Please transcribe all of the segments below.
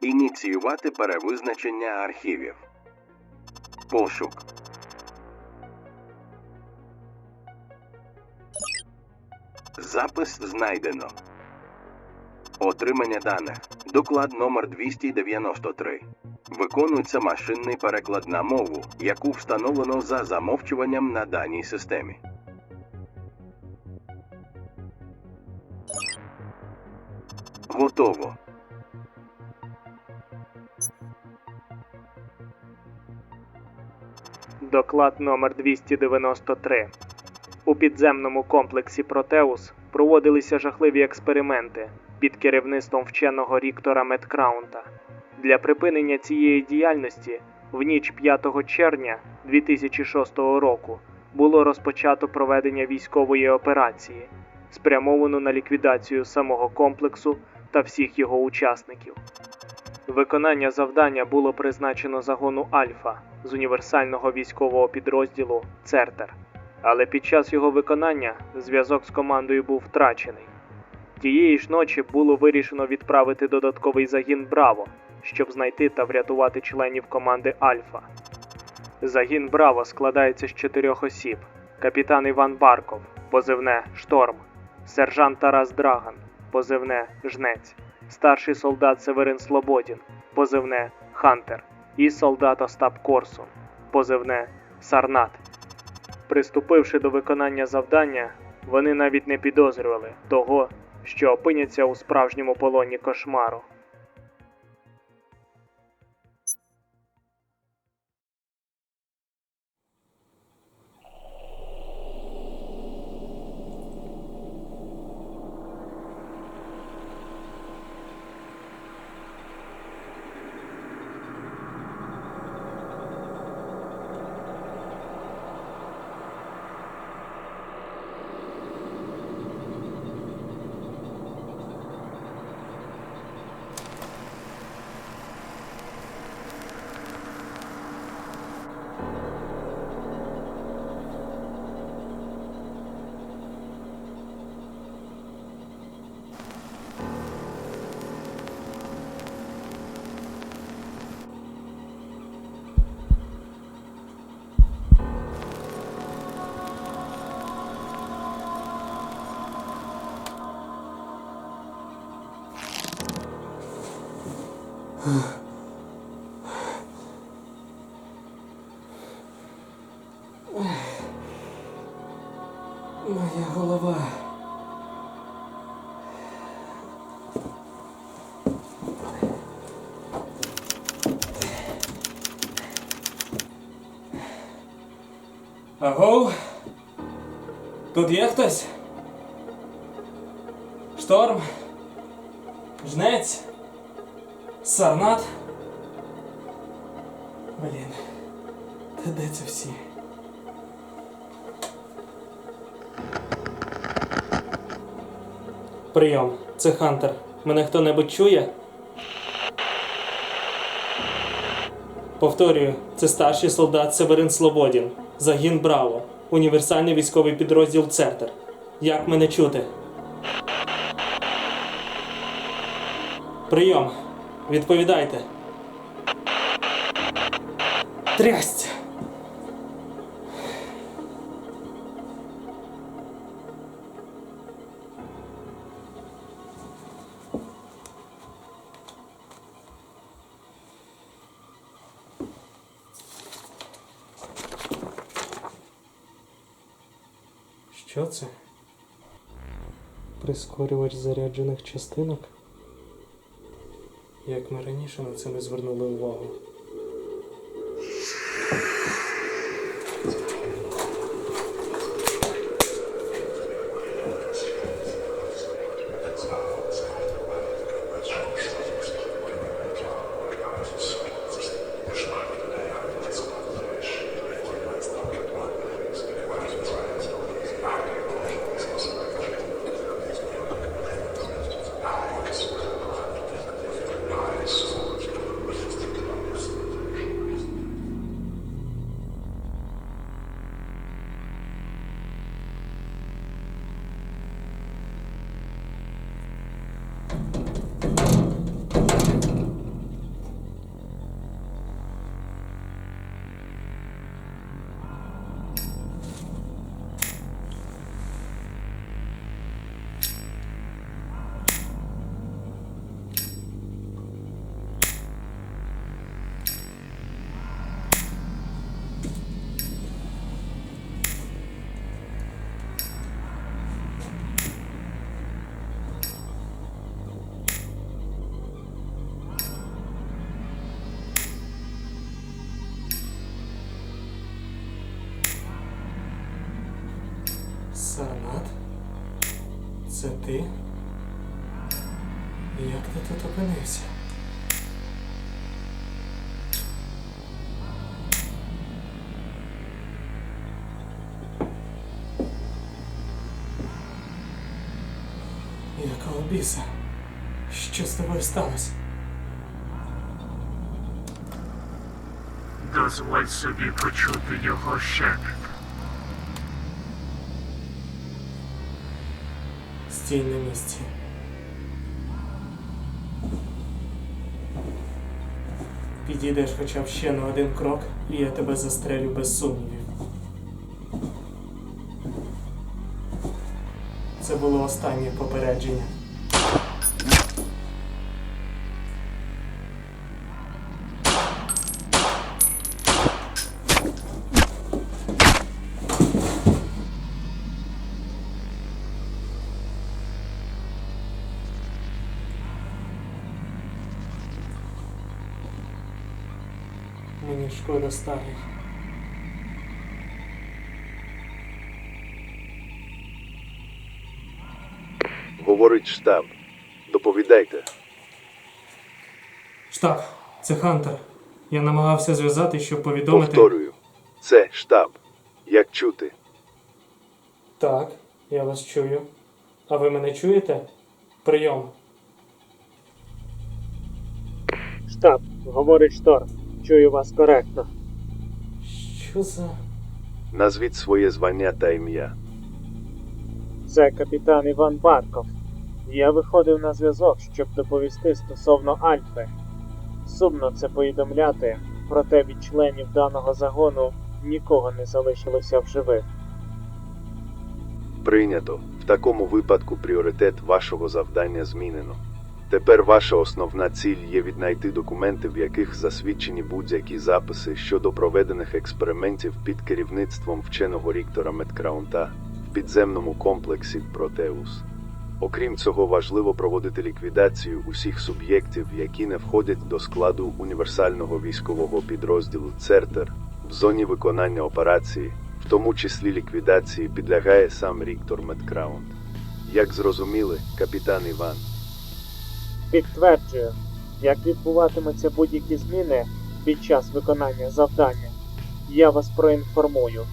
Ініціювати перевизначення архівів. Пошук. Запис знайдено. Отримання даних. Доклад номер 293. Виконується машинний переклад на мову, яку встановлено за замовчуванням на даній системі. Готово. Доклад номер 293. У підземному комплексі «Протеус» проводилися жахливі експерименти під керівництвом вченого Ріктора Медкраунта. Для припинення цієї діяльності в ніч 5 червня 2006 року було розпочато проведення військової операції, спрямовану на ліквідацію самого комплексу та всіх його учасників. Виконання завдання було призначено загону «Альфа» з універсального військового підрозділу «Цертер». Але під час його виконання зв'язок з командою був втрачений. Тієї ж ночі було вирішено відправити додатковий загін «Браво», щоб знайти та врятувати членів команди «Альфа». Загін «Браво» складається з 4 осіб. Капітан Іван Барков, позивне «Шторм», сержант Тарас Драган, позивне «Жнець», старший солдат Северин Слободін, позивне «Хантер» і солдат Остап Корсун, позивне «Сарнат». Приступивши до виконання завдання, вони навіть не підозрювали того, що опиняться у справжньому полоні кошмару. Моя голова. Агов? Тут є хтось? Шторм? Жнець? Сарнат? Блін, та де це всі? Прийом, це Хантер. Мене хто-небудь чує? Повторюю, це старший солдат Северин Слободін, загін «Браво», універсальний військовий підрозділ «Цертер». Як мене чути? Прийом, відповідайте. Трясть! Що це? Прискорювач заряджених частинок? Як ми раніше на це не звернули увагу. Сарнат? Це ти? Як ти тут опинився? Якого біса? Що з тобою сталося? Дозволь собі почути його шепіт. Стій на місці. Підійдеш хоча б ще на один крок, і я тебе застрелю без сумнівів. Це було останнє попередження. Мені шкода старих. Говорить штаб. Доповідайте. Штаб, це Хантер. Я намагався зв'язати, щоб повідомити... Повторюю. Це штаб. Як чути? Так, я вас чую. А ви мене чуєте? Прийом. Штаб, говорить Шторм. Чую вас коректно. Що за... Назвіть своє звання та ім'я. Це капітан Іван Барков. Я виходив на зв'язок, щоб доповісти стосовно Альфи. Сумно це повідомляти, проте від членів даного загону нікого не залишилося в живих. Прийнято. В такому випадку пріоритет вашого завдання змінено. Тепер ваша основна ціль є віднайти документи, в яких засвідчені будь-які записи щодо проведених експериментів під керівництвом вченого Ріктора Медкраунта в підземному комплексі Протеус. Окрім цього, важливо проводити ліквідацію усіх суб'єктів, які не входять до складу універсального військового підрозділу «Цертер» в зоні виконання операції, в тому числі ліквідації підлягає сам Ріктор Медкраунт. Як зрозуміли, капітан Іван? Підтверджую, як відбуватимуться будь-які зміни під час виконання завдання, я вас проінформую.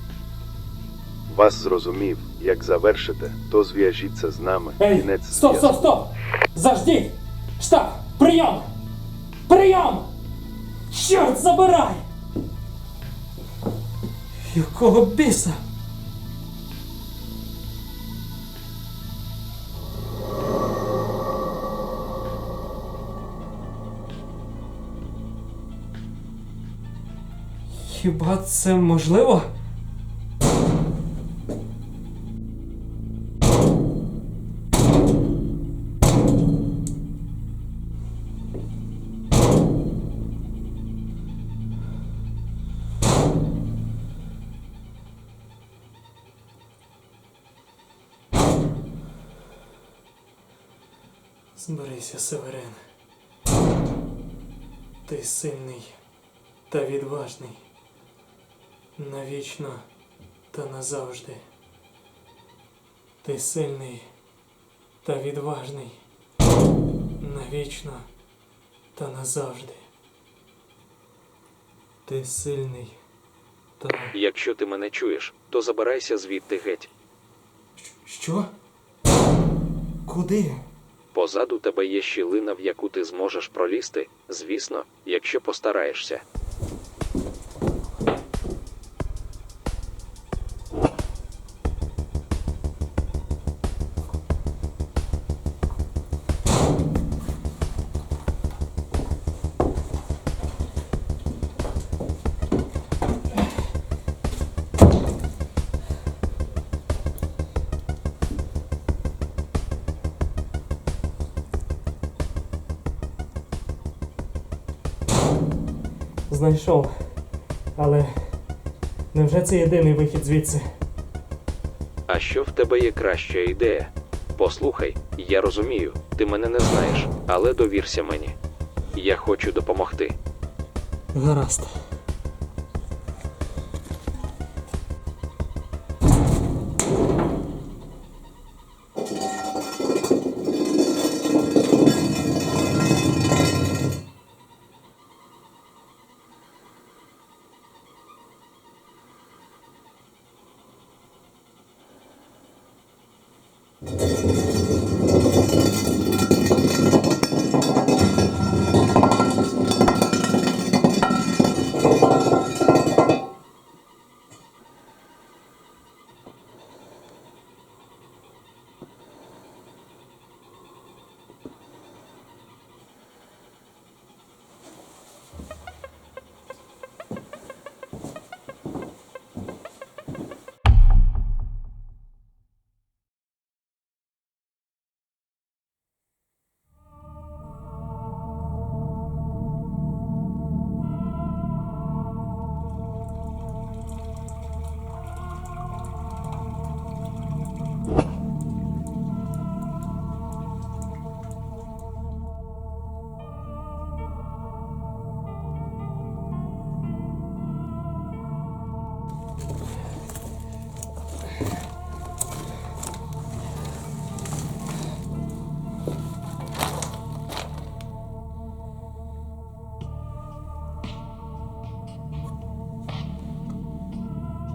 Вас зрозумів. Як завершите, то зв'яжіться з нами. Ей, Кінець стоп, зв'язку. стоп, стоп! Заждіть! Штаб, прийом! Прийом! Чорт забирай! Якого біса? Хіба це можливо? Зберися, Северин. Ти сильний та відважний. Навічно та назавжди. Ти сильний та відважний. Навічно та назавжди. Ти сильний та... Якщо ти мене чуєш, то забирайся звідти геть. Що? Куди? Позаду тебе є щілина, в яку ти зможеш пролізти, звісно, якщо постараєшся. Знайшов. Але невже це єдиний вихід звідси? А що в тебе є краща ідея? Послухай, я розумію, ти мене не знаєш, але довірся мені. Я хочу допомогти. Гаразд.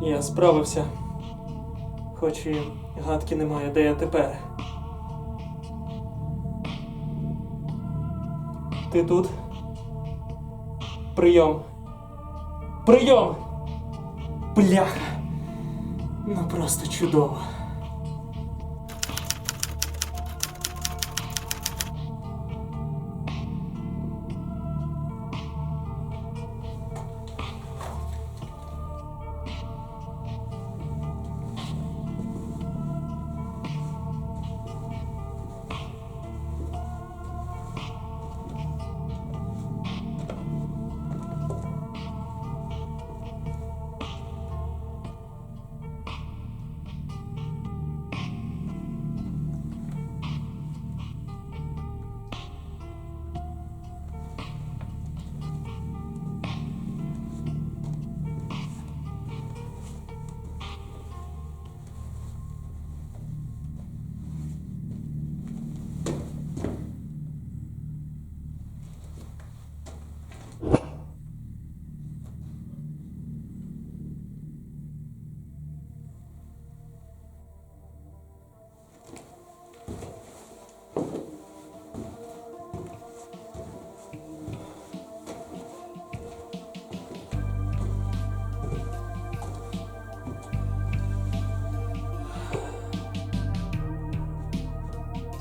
Я справився. Хоч і гадки немає, де я тепер. Ти тут? Прийом. Прийом! Бляха! Ну просто чудово.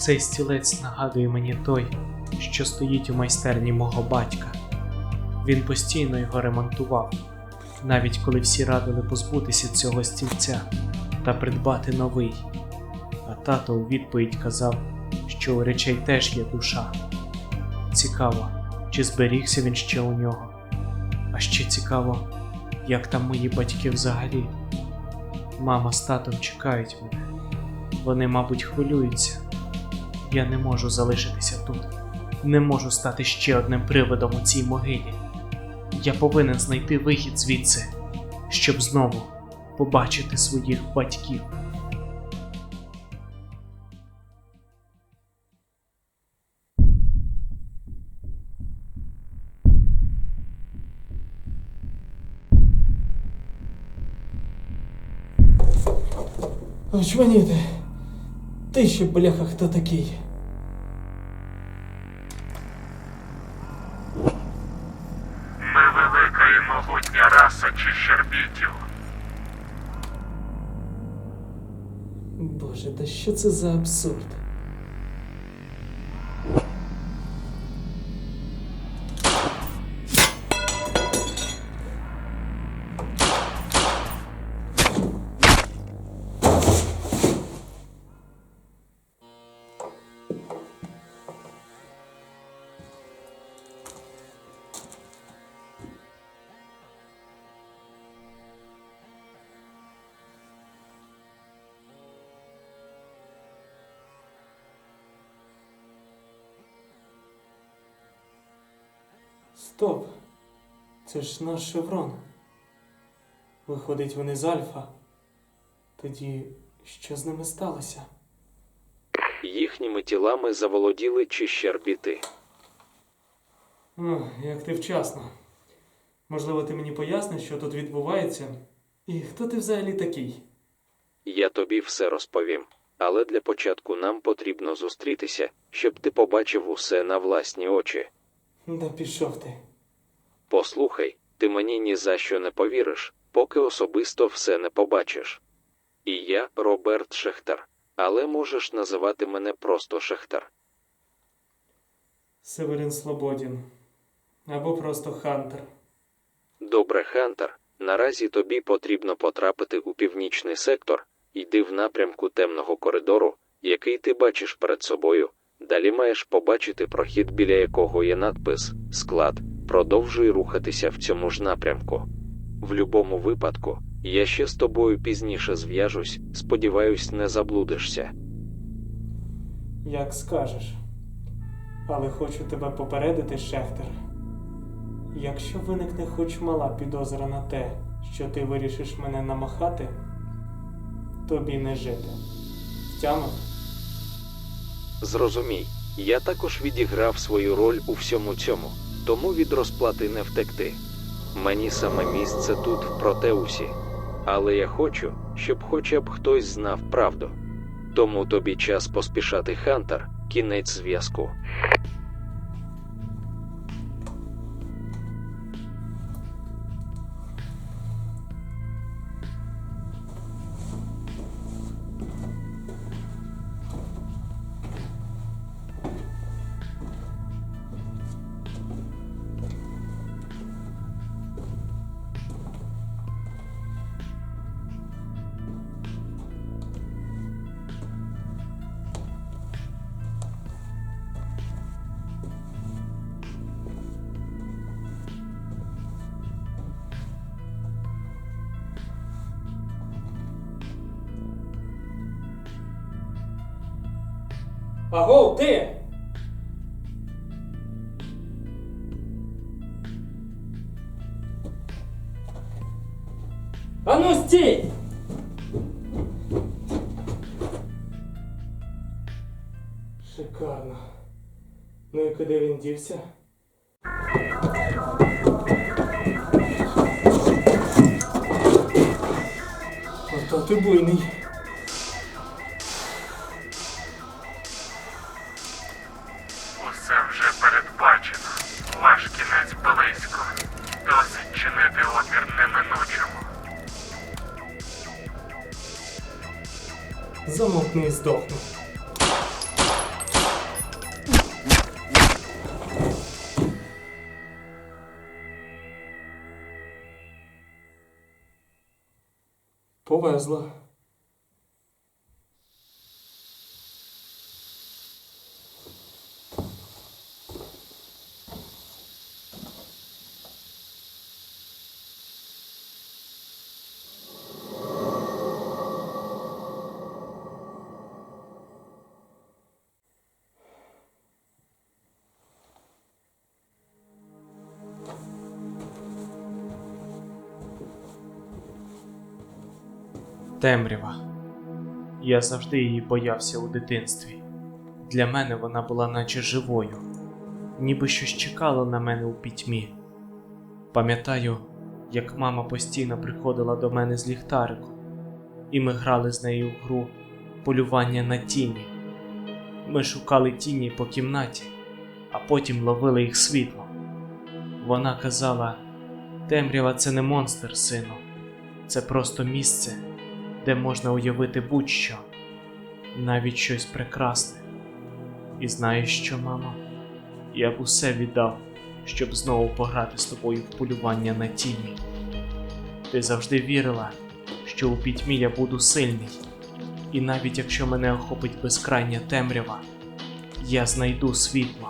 Цей стілець нагадує мені той, що стоїть у майстерні мого батька. Він постійно його ремонтував, навіть коли всі радили позбутися цього стільця та придбати новий. А тато у відповідь казав, що у речей теж є душа. Цікаво, чи зберігся він ще у нього. А ще цікаво, як там мої батьки взагалі. Мама з татом чекають мене. Вони, мабуть, хвилюються. Я не можу залишитися тут. Не можу стати ще одним привидом у цій могилі. Я повинен знайти вихід звідси, щоб знову побачити своїх батьків. Очманіти. Ти ще, бляха, хто такий? Ми велика і могутня раса чищербітів. Боже, та що це за абсурд? Стоп. Це ж наш шеврон. Виходить, вони з Альфа. Тоді що з ними сталося? Їхніми тілами заволоділи чищербіти. О, як ти вчасно. Можливо, ти мені поясниш, що тут відбувається? І хто ти взагалі такий? Я тобі все розповім. Але для початку нам потрібно зустрітися, щоб ти побачив усе на власні очі. Да пішов ти. Послухай, ти мені ні за що не повіриш, поки особисто все не побачиш. І я Роберт Шехтар, але можеш називати мене просто Шехтар. Северин Слободін. Або просто Хантер. Добре, Хантер, наразі тобі потрібно потрапити у північний сектор, йди в напрямку темного коридору, який ти бачиш перед собою. Далі маєш побачити прохід, біля якого є надпис «Склад». Продовжуй рухатися в цьому ж напрямку. В будь-якому випадку, я ще з тобою пізніше зв'яжусь, сподіваюсь, не заблудишся. Як скажеш. Але хочу тебе попередити, Шехтер. Якщо виникне хоч мала підозра на те, що ти вирішиш мене намахати, тобі не жити. Втямив? Зрозумій, я також відіграв свою роль у всьому цьому, тому від розплати не втекти. Мені саме місце тут, в Протеусі. Але я хочу, щоб хоча б хтось знав правду. Тому тобі час поспішати, Хантер, кінець зв'язку. Агов, ти! Ану, стій! Шикарно. Ну і куди він дівся? Ото ти буйний. Усе вже передбачено. Ваш кінець близько. Досить чинити опір неминучому. Замовкни і здохни. Повезло. Темрява. Я завжди її боявся у дитинстві. Для мене вона була наче живою, ніби щось чекало на мене у пітьмі. Пам'ятаю, як мама постійно приходила до мене з ліхтариком, і ми грали з нею в гру полювання на тіні. Ми шукали тіні по кімнаті, а потім ловили їх світлом. Вона казала: «Темрява – це не монстр, сину, це просто місце, де можна уявити будь-що, навіть щось прекрасне. І знаєш що, мамо? Я б усе віддав, щоб знову пограти з тобою в полювання на тіні. Ти завжди вірила, що у пітьмі я буду сильний, і навіть якщо мене охопить безкрайня темрява, я знайду світло».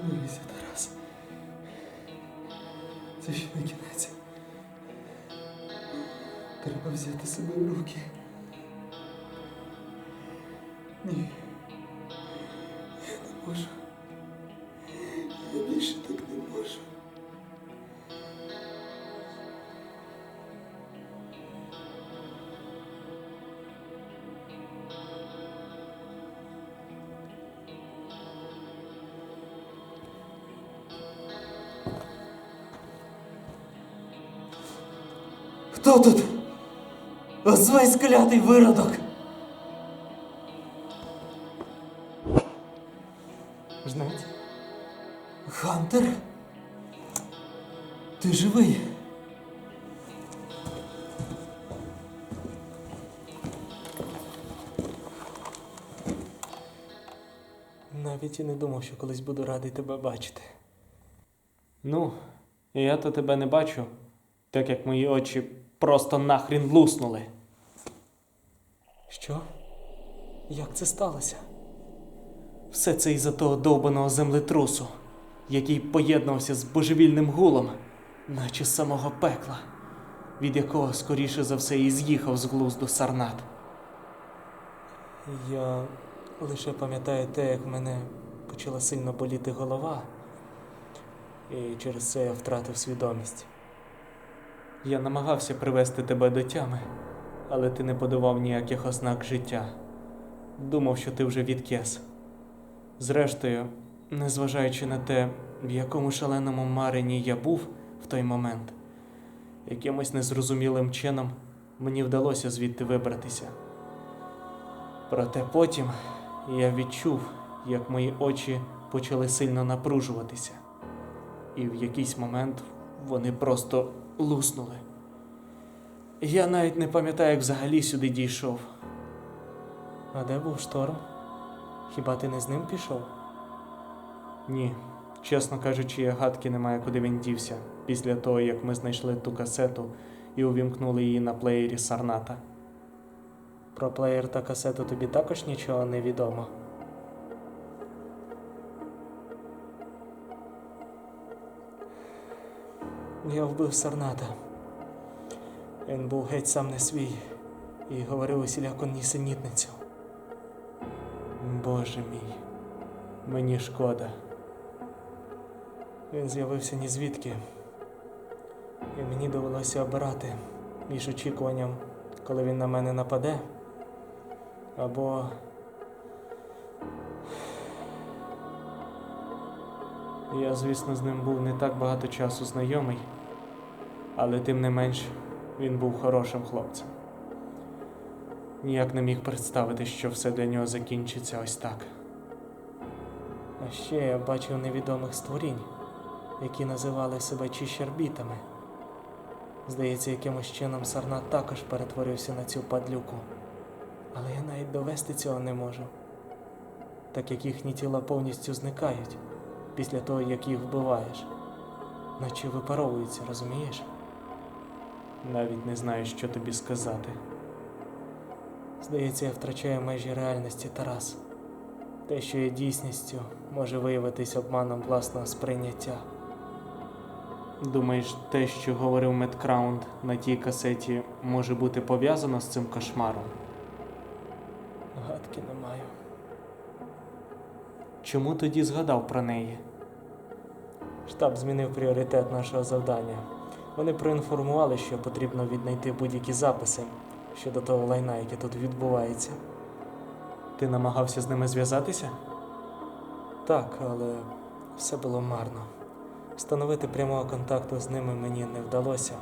Дивися, Тарас. Це ще не кінець. Треба взяти себе в руки. Ні. Я не можу. Я більше так не можу. Хто тут? Озвись, клятий виродок! Жнець? Хантер? Ти живий? Навіть і не думав, що колись буду радий тебе бачити. Ну, я то тебе не бачу, так як мої очі просто нахрін луснули. Що? Як це сталося? Все це із-за того довбаного землетрусу, який поєднувався з божевільним гулом, наче з самого пекла, від якого, скоріше за все, і з'їхав з глузду Сарнат. Я лише пам'ятаю те, як в мене почала сильно боліти голова, і через це я втратив свідомість. Я намагався привести тебе до тями, але ти не подавав ніяких ознак життя. Думав, що ти вже відкис. Зрештою, незважаючи на те, в якому шаленому маренні я був в той момент, якимось незрозумілим чином мені вдалося звідти вибратися. Проте потім я відчув, як мої очі почали сильно напружуватися, і в якийсь момент вони просто луснули. Я навіть не пам'ятаю, як взагалі сюди дійшов. А де був шторм? Хіба ти не з ним пішов? Ні, чесно кажучи, я гадки не маю, куди він дівся, після того, як ми знайшли ту касету і увімкнули її на плеєрі Сарната. Про плеєр та касету тобі також нічого не відомо? Я вбив Сарната. Він був геть сам не свій і говорив усіляку нісенітницю. Боже мій, мені шкода. Він з'явився ні звідки. І мені довелося обирати між очікуванням, коли він на мене нападе, або Я, звісно, з ним був не так багато часу знайомий, але тим не менш він був хорошим хлопцем. Ніяк не міг представити, що все для нього закінчиться ось так. А ще я бачив невідомих створінь, які називали себе чищербітами. Здається, якимось чином Сарнат також перетворився на цю падлюку. Але я навіть довести цього не можу, так як їхні тіла повністю зникають після того, як їх вбиваєш. Наче випаровуються, розумієш? Навіть не знаю, що тобі сказати. Здається, я втрачаю межі реальності, Тарас. Те, що є дійсністю, може виявитись обманом власного сприйняття. Думаєш, те, що говорив Медкраунд на тій касеті, може бути пов'язано з цим кошмаром? Гадки не маю. Чому тоді згадав про неї? Штаб змінив пріоритет нашого завдання. Вони проінформували, що потрібно віднайти будь-які записи щодо того лайна, яке тут відбувається. Ти намагався з ними зв'язатися? Так, але все було марно. Встановити прямого контакту з ними мені не вдалося.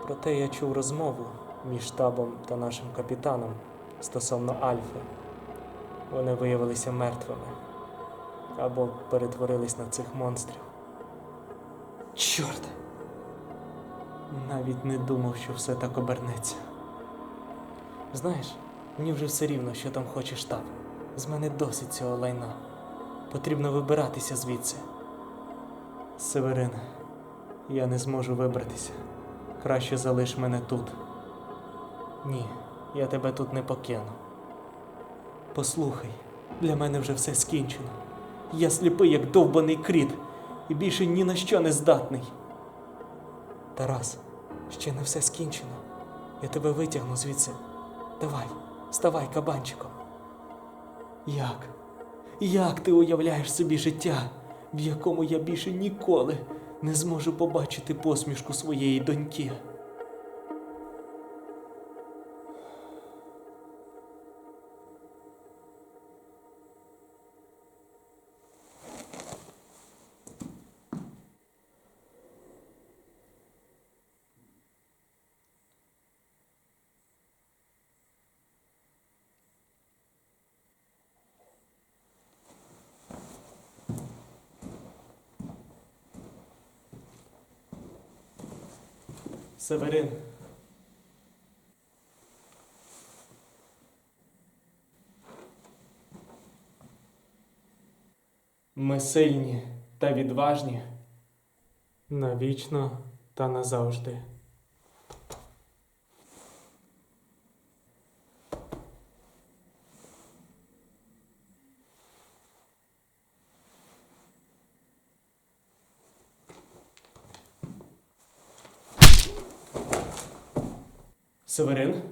Проте я чув розмову між штабом та нашим капітаном стосовно Альфи. Вони виявилися мертвими або перетворились на цих монстрів. Чорт! Навіть не думав, що все так обернеться. Знаєш, мені вже все рівно, що там хоче штаб. З мене досить цього лайна. Потрібно вибиратися звідси. Северин, я не зможу вибратися. Краще залиш мене тут. Ні, я тебе тут не покину. Послухай, для мене вже все скінчено. Я сліпий, як довбаний кріт, і більше ні на що не здатний. Тарас, ще не все скінчено. Я тебе витягну звідси. Давай, вставай кабанчиком. Як ти уявляєш собі життя, в якому я більше ніколи не зможу побачити посмішку своєї доньки? Северин. Ми сильні та відважні. Навічно та назавжди. Северин?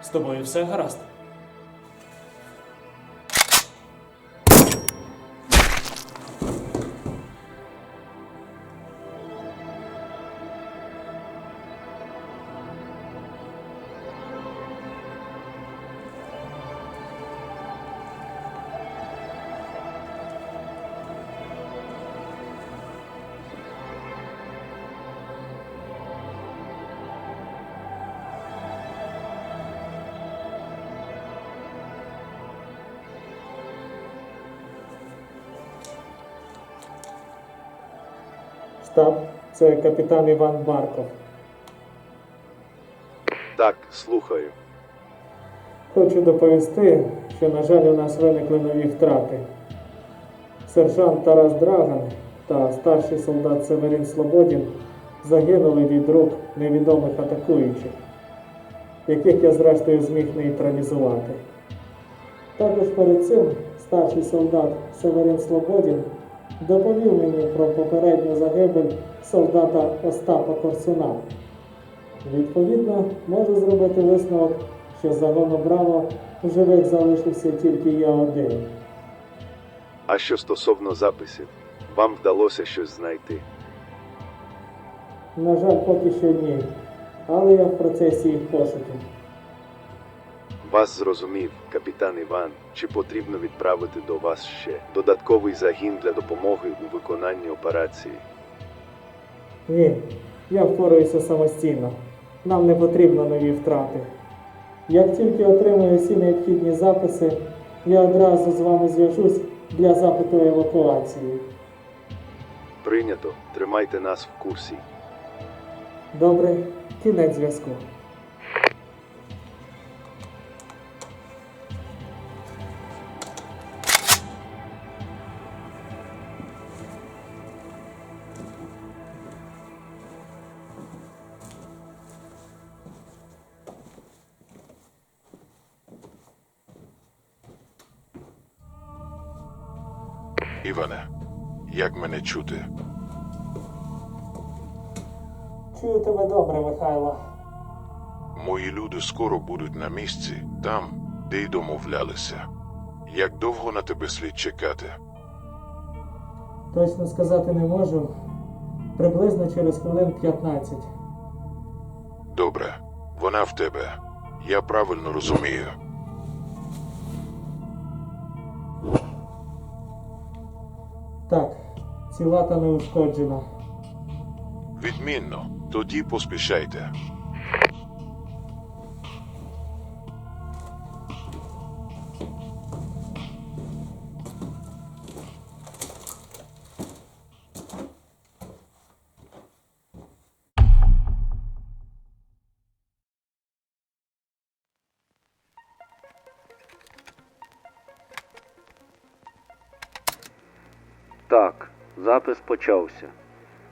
З тобою все гаразд? Штаб, це капітан Іван Барков. Так, слухаю. Хочу доповісти, що, на жаль, у нас виникли нові втрати. Сержант Тарас Драган та старший солдат Северин Слободін загинули від рук невідомих атакуючих, яких я зрештою зміг нейтралізувати. Також перед цим старший солдат Северин Слободін доповів мені про попередню загибель солдата Остапа Корсуна. Відповідно, можу зробити висновок, що з загону Браво в живих залишився тільки я один. А що стосовно записів, вам вдалося щось знайти? На жаль, поки що ні, але я в процесі їх пошуків. Вас зрозумів, капітан Іван. Чи потрібно відправити до вас ще додатковий загін для допомоги у виконанні операції? Ні, я впораюся самостійно. Нам не потрібно нові втрати. Як тільки отримаю всі необхідні записи, я одразу з вами зв'яжусь для запиту евакуації. Прийнято. Тримайте нас в курсі. Добре, кінець зв'язку. Іване, як мене чути? Чую тебе добре, Михайло. Мої люди скоро будуть на місці, там, де й домовлялися. Як довго на тебе слід чекати? Точно сказати не можу. Приблизно через хвилин 15. Добре, вона в тебе. Я правильно розумію. Так, ціла та неушкоджена. Відмінно. Тоді поспішайте. Так, запис почався.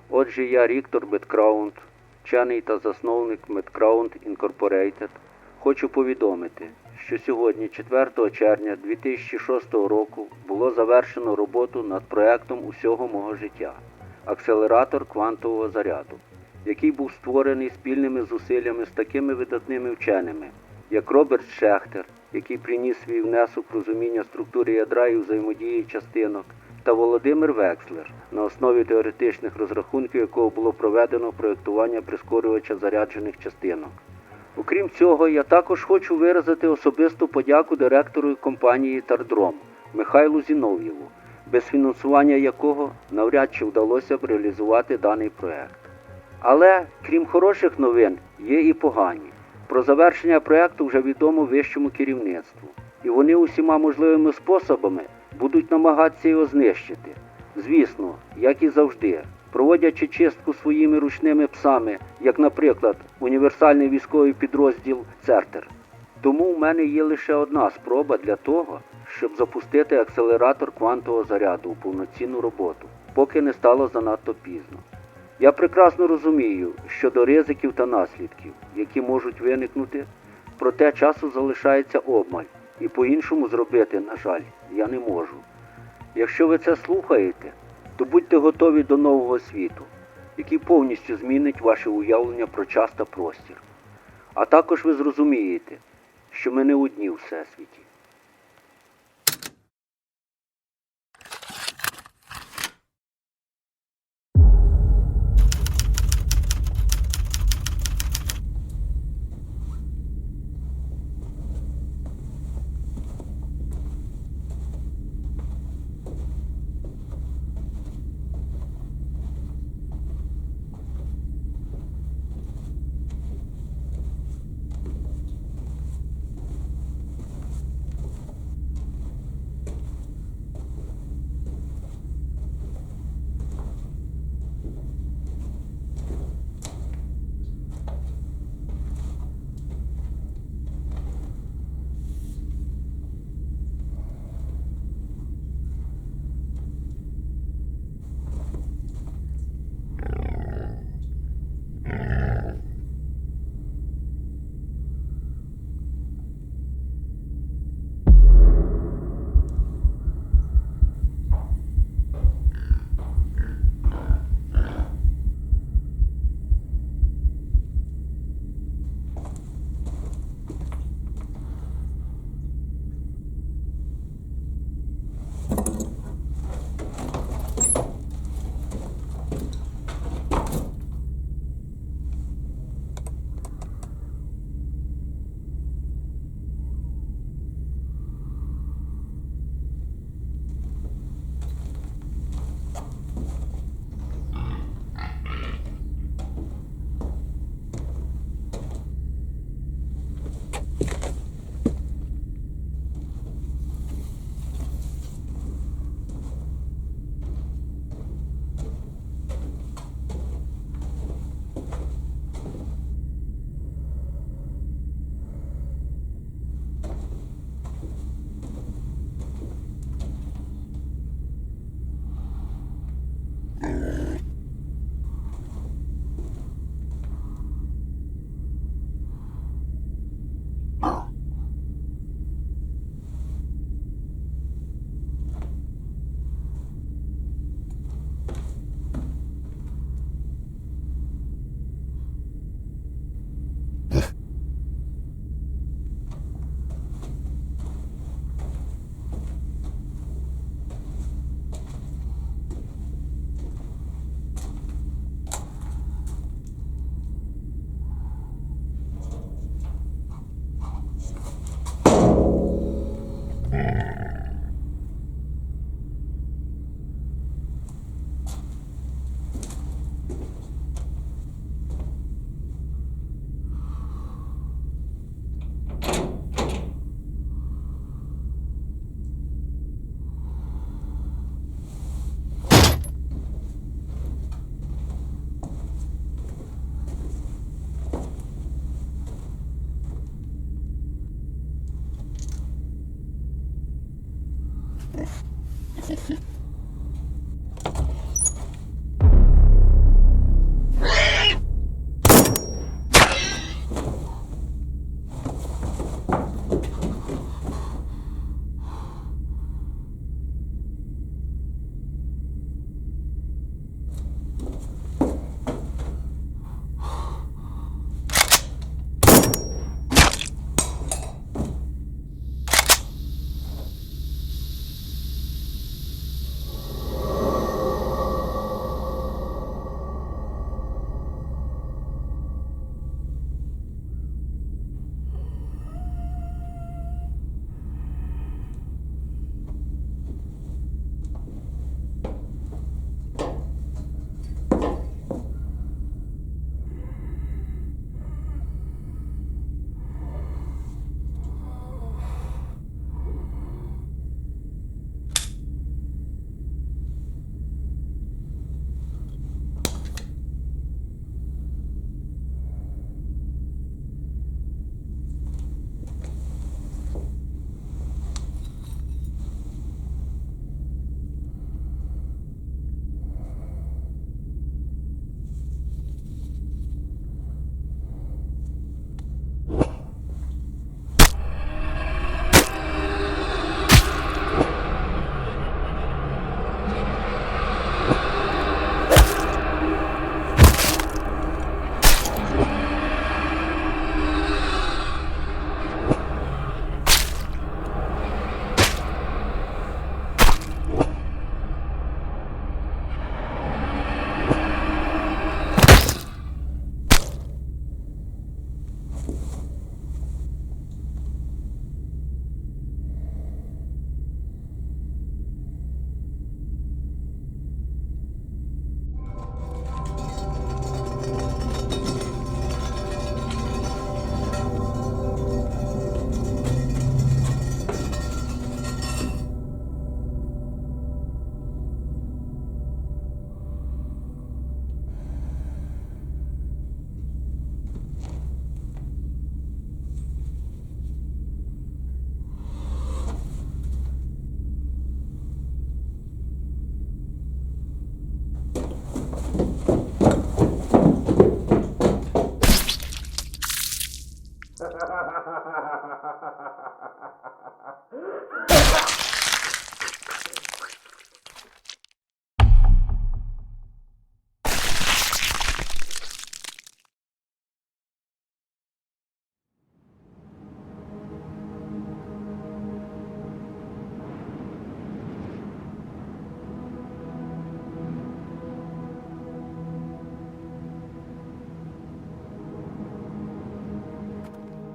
Отже, я Ріктор Медкраунт, вчений та засновник Медкраунт Інкорпорейтед, хочу повідомити, що сьогодні, 4 червня 2006 року, було завершено роботу над проектом усього мого життя – акселератор квантового заряду, який був створений спільними зусиллями з такими видатними вченими, як Роберт Шехтер, який приніс свій внесок в розуміння структури ядра і взаємодії частинок, та Володимир Векслер, на основі теоретичних розрахунків якого було проведено проєктування прискорювача заряджених частинок. Окрім цього, я також хочу виразити особисту подяку директору компанії «Тардром» Михайлу Зінов'єву, без фінансування якого навряд чи вдалося б реалізувати даний проєкт. Але, крім хороших новин, є і погані. Про завершення проєкту вже відомо вищому керівництву, і вони усіма можливими способами будуть намагатися його знищити. Звісно, як і завжди, проводячи чистку своїми ручними псами, як, наприклад, універсальний військовий підрозділ «Цертер». Тому в мене є лише одна спроба для того, щоб запустити акселератор квантового заряду у повноцінну роботу, поки не стало занадто пізно. Я прекрасно розумію щодо ризиків та наслідків, які можуть виникнути, проте часу залишається обмаль, і по-іншому зробити, на жаль, я не можу. Якщо ви це слухаєте, то будьте готові до нового світу, який повністю змінить ваше уявлення про час та простір. А також ви зрозумієте, що ми не одні у Всесвіті.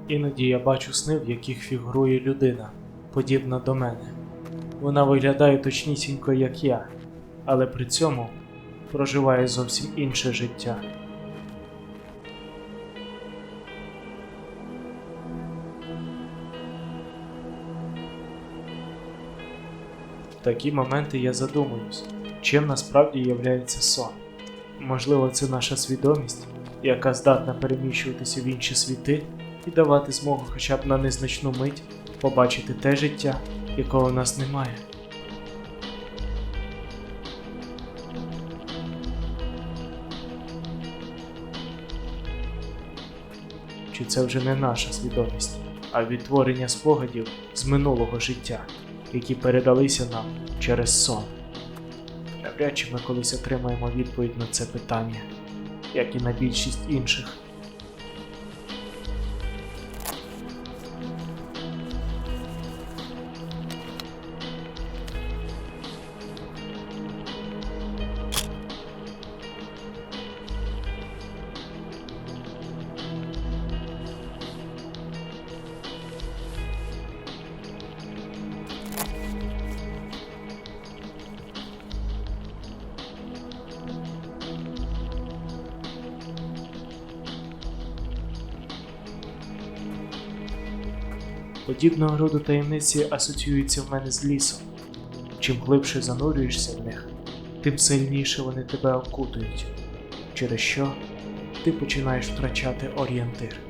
Іноді я бачу сни, в яких фігурує людина, подібна до мене. Вона виглядає точнісінько, як я, але при цьому проживає зовсім інше життя. В такі моменти я задумуюсь, чим насправді являється сон. Можливо, це наша свідомість, яка здатна переміщуватися в інші світи і давати змогу хоча б на незначну мить побачити те життя, якого в нас немає. Чи це вже не наша свідомість, а відтворення спогадів з минулого життя, які передалися нам через сон? Навряд чи ми колись отримаємо відповідь на це питання, як і на більшість інших. Подібного роду таємниці асоціюються в мене з лісом. Чим глибше занурюєшся в них, тим сильніше вони тебе окутують, через що ти починаєш втрачати орієнтир.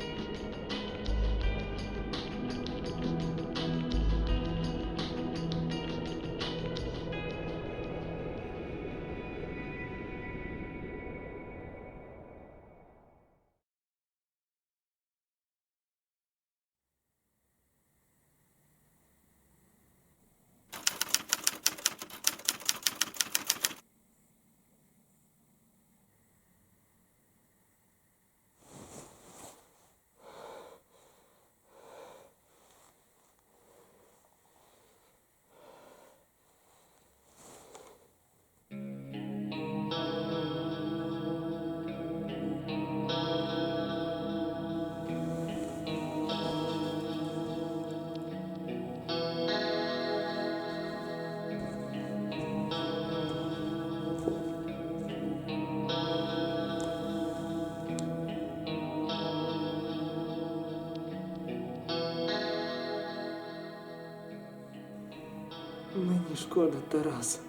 Мені шкода, Тарас.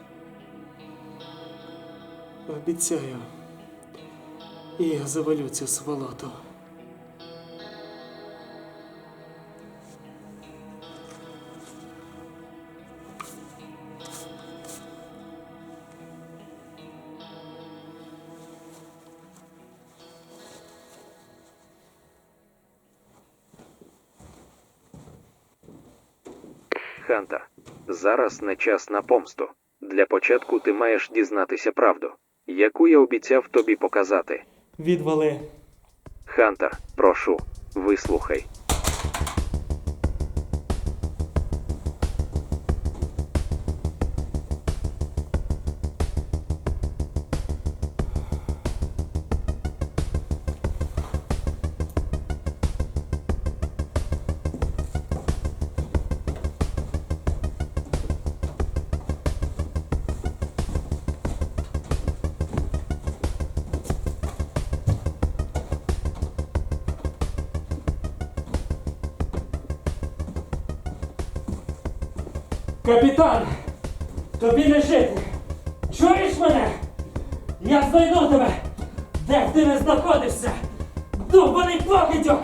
Обіцяю, я завалю цю сволоту. Хантер, зараз не час на помсту. Для початку ти маєш дізнатися правду, яку я обіцяв тобі показати. Відвали. Хантер, прошу, вислухай. Капітан! Тобі не жити! Чуєш мене? Я знайду тебе! Де б ти не знаходишся! Довбаний покидьок!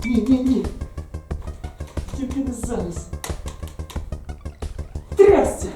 Ні. Тільки не зараз. Трясся!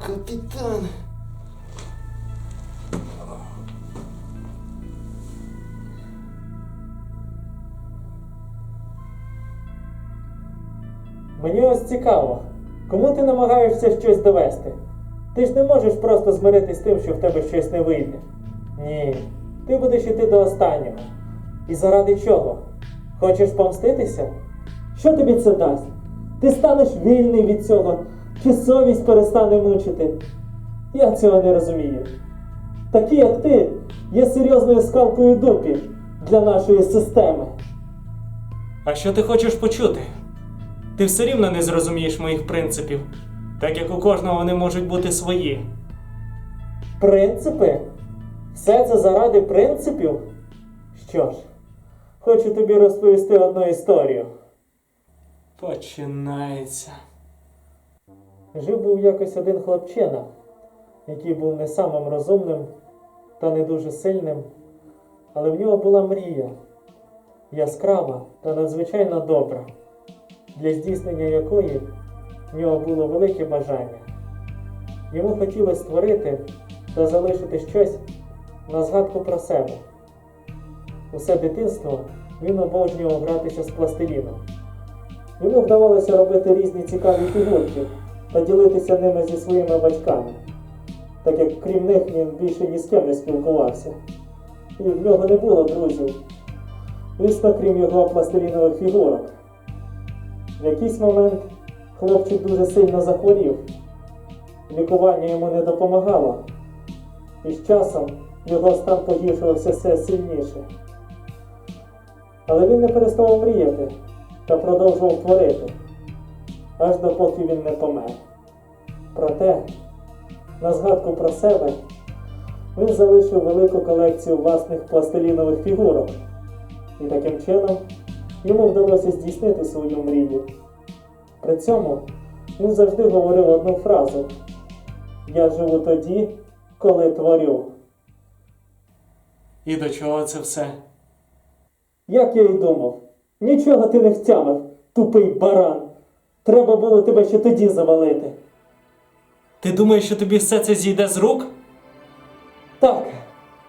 Капітан. Мені ось цікаво, кому ти намагаєшся щось довести? Ти ж не можеш просто змиритись з тим, що в тебе щось не вийде. Ні, ти будеш іти до останнього. І заради чого? Хочеш помститися? Що тобі це дасть? Ти станеш вільний від цього, чи совість перестане мучити? Я цього не розумію. Такі, як ти, є серйозною скалкою дупі для нашої системи. А що ти хочеш почути? Ти все рівно не зрозумієш моїх принципів, так як у кожного вони можуть бути свої. Принципи? Все це заради принципів? Що ж, хочу тобі розповісти одну історію. Починається. Жив був якось один хлопчина, який був не самим розумним та не дуже сильним, але в нього була мрія, яскрава та надзвичайно добра, для здійснення якої в нього було велике бажання. Йому хотілося створити та залишити щось на згадку про себе. Усе дитинство він обожнював гратися з пластиліном. Йому вдавалося робити різні цікаві фігурки та ділитися ними зі своїми батьками, так як крім них він більше ні з ким не спілкувався. І в нього не було друзів, звісно, крім його пластилінових фігурок. В якийсь момент хлопчик дуже сильно захворів. Лікування йому не допомагало. І з часом його стан погіршувався все сильніше. Але він не переставав мріяти та продовжував творити, аж допоки він не помер. Проте, на згадку про себе, він залишив велику колекцію власних пластилінових фігурок. І таким чином йому вдалося здійснити свою мрію. При цьому він завжди говорив одну фразу: «Я живу тоді, коли творю». І до чого це все? Як я й думав. Нічого ти не втямив, тупий баран. Треба було тебе ще тоді завалити. Ти думаєш, що тобі все це зійде з рук? Так,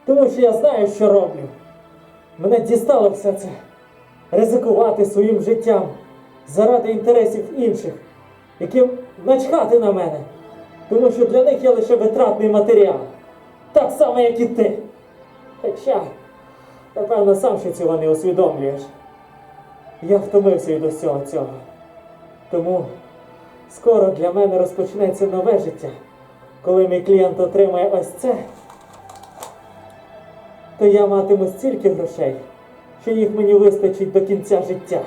тому що я знаю, що роблю. Мене дістало все це. Ризикувати своїм життям заради інтересів інших, яким начхати на мене, тому що для них я лише витратний матеріал. Так само, як і ти. Хоча, напевно, сам ще цього не усвідомлюєш. Я втомився від усього цього. Тому скоро для мене розпочнеться нове життя. Коли мій клієнт отримає ось це, то я матиму стільки грошей, що їх мені вистачить до кінця життя.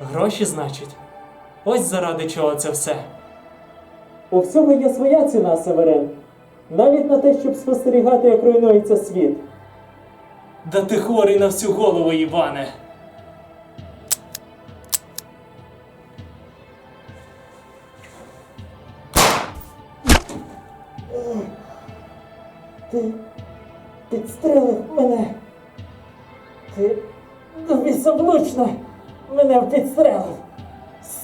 Гроші, значить? Ось заради чого це все. У всього є своя ціна, Северин. Навіть на те, щоб спостерігати, як руйнується світ. Да ти хворий на всю голову, Іване! Ти підстрелив мене. Ти довісовлучно мене підстрелив,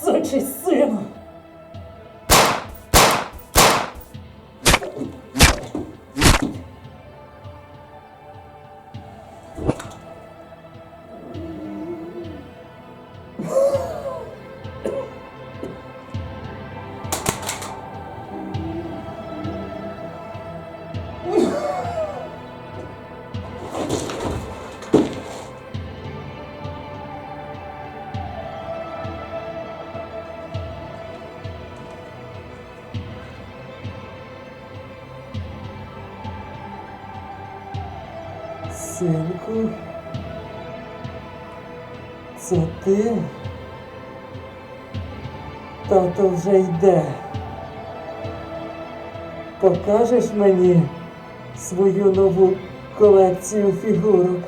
сучий сину. Синку, це ти? Тато вже йде. Покажеш мені свою нову колекцію фігурок?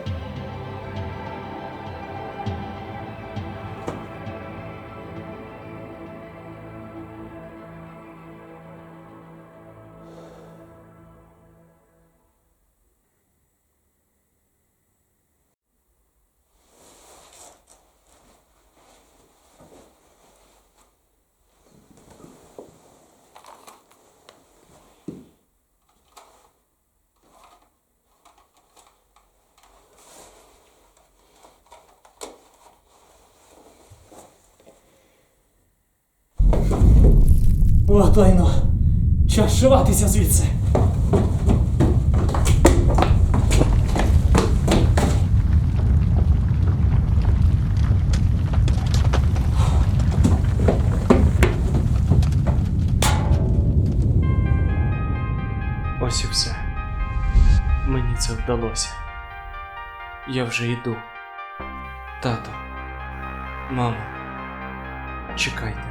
От лайно. Час шиватися звідси. Ось і все. Мені це вдалося. Я вже йду. Тато, мамо, чекайте.